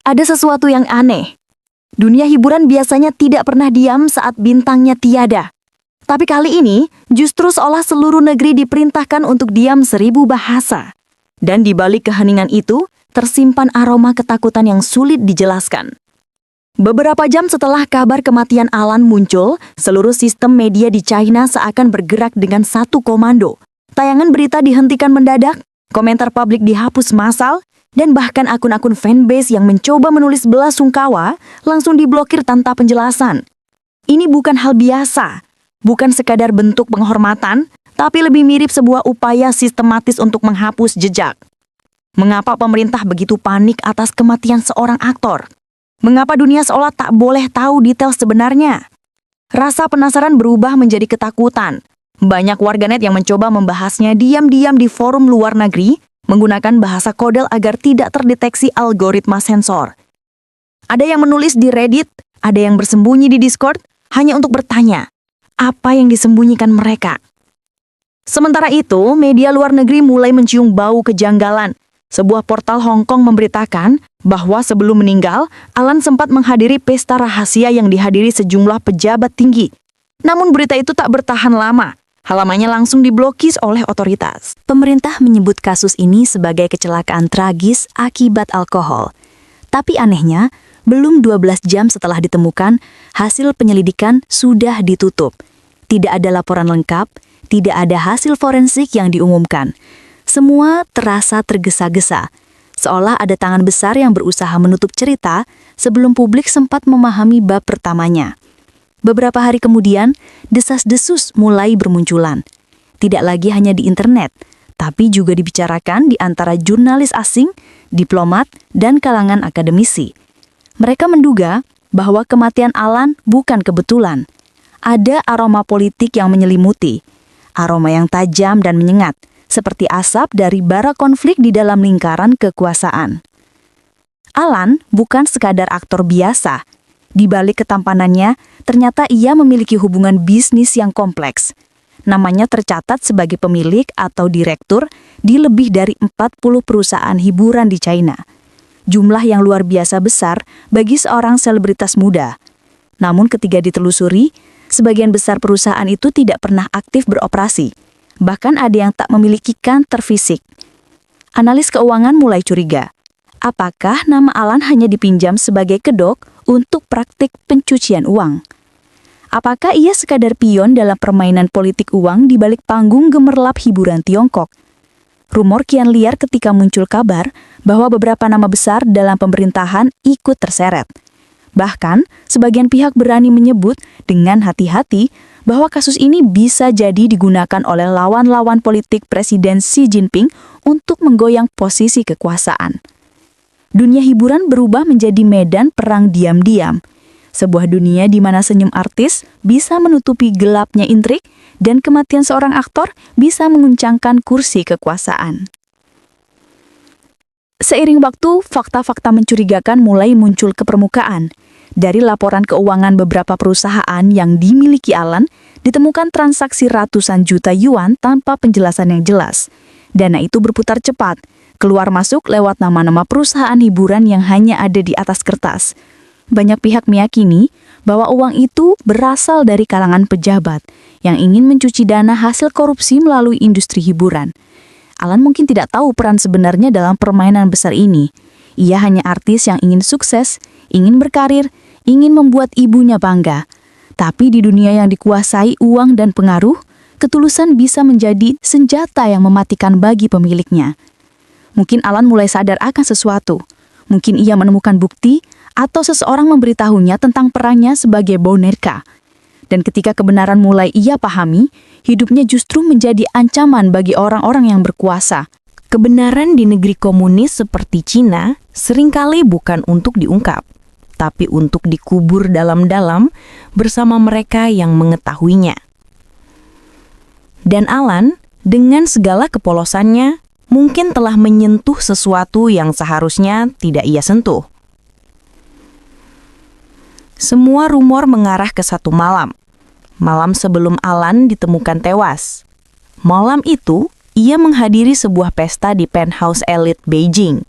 Ada sesuatu yang aneh. Dunia hiburan biasanya tidak pernah diam saat bintangnya tiada. Tapi kali ini, justru seolah seluruh negeri diperintahkan untuk diam 1000 bahasa. Dan di balik keheningan itu, tersimpan aroma ketakutan yang sulit dijelaskan. Beberapa jam setelah kabar kematian Alan muncul, seluruh sistem media di China seakan bergerak dengan satu komando. Tayangan berita dihentikan mendadak, komentar publik dihapus massal, dan bahkan akun-akun fanbase yang mencoba menulis belasungkawa langsung diblokir tanpa penjelasan. Ini bukan hal biasa, bukan sekadar bentuk penghormatan, tapi lebih mirip sebuah upaya sistematis untuk menghapus jejak. Mengapa pemerintah begitu panik atas kematian seorang aktor? Mengapa dunia seolah tak boleh tahu detail sebenarnya? Rasa penasaran berubah menjadi ketakutan. Banyak warganet yang mencoba membahasnya diam-diam di forum luar negeri, menggunakan bahasa kodel agar tidak terdeteksi algoritma sensor. Ada yang menulis di Reddit, ada yang bersembunyi di Discord, hanya untuk bertanya, apa yang disembunyikan mereka? Sementara itu, media luar negeri mulai mencium bau kejanggalan. Sebuah portal Hong Kong memberitakan bahwa sebelum meninggal, Alan sempat menghadiri pesta rahasia yang dihadiri sejumlah pejabat tinggi. Namun berita itu tak bertahan lama. Halamannya langsung diblokir oleh otoritas. Pemerintah menyebut kasus ini sebagai kecelakaan tragis akibat alkohol. Tapi anehnya, belum 12 jam setelah ditemukan, hasil penyelidikan sudah ditutup. Tidak ada laporan lengkap, tidak ada hasil forensik yang diumumkan. Semua terasa tergesa-gesa, seolah ada tangan besar yang berusaha menutup cerita sebelum publik sempat memahami bab pertamanya. Beberapa hari kemudian, desas-desus mulai bermunculan. Tidak lagi hanya di internet, tapi juga dibicarakan di antara jurnalis asing, diplomat, dan kalangan akademisi. Mereka menduga bahwa kematian Alan bukan kebetulan. Ada aroma politik yang menyelimuti, aroma yang tajam dan menyengat, seperti asap dari bara konflik di dalam lingkaran kekuasaan. Alan bukan sekadar aktor biasa. Di balik ketampanannya, ternyata ia memiliki hubungan bisnis yang kompleks. Namanya tercatat sebagai pemilik atau direktur di lebih dari 40 perusahaan hiburan di China. Jumlah yang luar biasa besar bagi seorang selebritas muda. Namun ketika ditelusuri, sebagian besar perusahaan itu tidak pernah aktif beroperasi. Bahkan ada yang tak memiliki kantor fisik. Analis keuangan mulai curiga. Apakah nama Alan hanya dipinjam sebagai kedok untuk praktik pencucian uang? Apakah ia sekadar pion dalam permainan politik uang di balik panggung gemerlap hiburan Tiongkok? Rumor kian liar ketika muncul kabar bahwa beberapa nama besar dalam pemerintahan ikut terseret. Bahkan, sebagian pihak berani menyebut dengan hati-hati bahwa kasus ini bisa jadi digunakan oleh lawan-lawan politik Presiden Xi Jinping untuk menggoyang posisi kekuasaan. Dunia hiburan berubah menjadi medan perang diam-diam. Sebuah dunia di mana senyum artis bisa menutupi gelapnya intrik dan kematian seorang aktor bisa menguncangkan kursi kekuasaan. Seiring waktu, fakta-fakta mencurigakan mulai muncul ke permukaan. Dari laporan keuangan beberapa perusahaan yang dimiliki Alan, ditemukan transaksi ratusan juta yuan tanpa penjelasan yang jelas. Dana itu berputar cepat, keluar masuk lewat nama-nama perusahaan hiburan yang hanya ada di atas kertas. Banyak pihak meyakini bahwa uang itu berasal dari kalangan pejabat yang ingin mencuci dana hasil korupsi melalui industri hiburan. Alan mungkin tidak tahu peran sebenarnya dalam permainan besar ini. Ia hanya artis yang ingin sukses, ingin berkarir, ingin membuat ibunya bangga. Tapi di dunia yang dikuasai uang dan pengaruh, ketulusan bisa menjadi senjata yang mematikan bagi pemiliknya. Mungkin Alan mulai sadar akan sesuatu. Mungkin ia menemukan bukti atau seseorang memberitahunya tentang perannya sebagai boneka. Dan ketika kebenaran mulai ia pahami, hidupnya justru menjadi ancaman bagi orang-orang yang berkuasa. Kebenaran di negeri komunis seperti Cina seringkali bukan untuk diungkap, tapi untuk dikubur dalam-dalam bersama mereka yang mengetahuinya. Dan Alan, dengan segala kepolosannya, mungkin telah menyentuh sesuatu yang seharusnya tidak ia sentuh. Semua rumor mengarah ke satu malam. Malam sebelum Alan ditemukan tewas. Malam itu, ia menghadiri sebuah pesta di penthouse elit Beijing.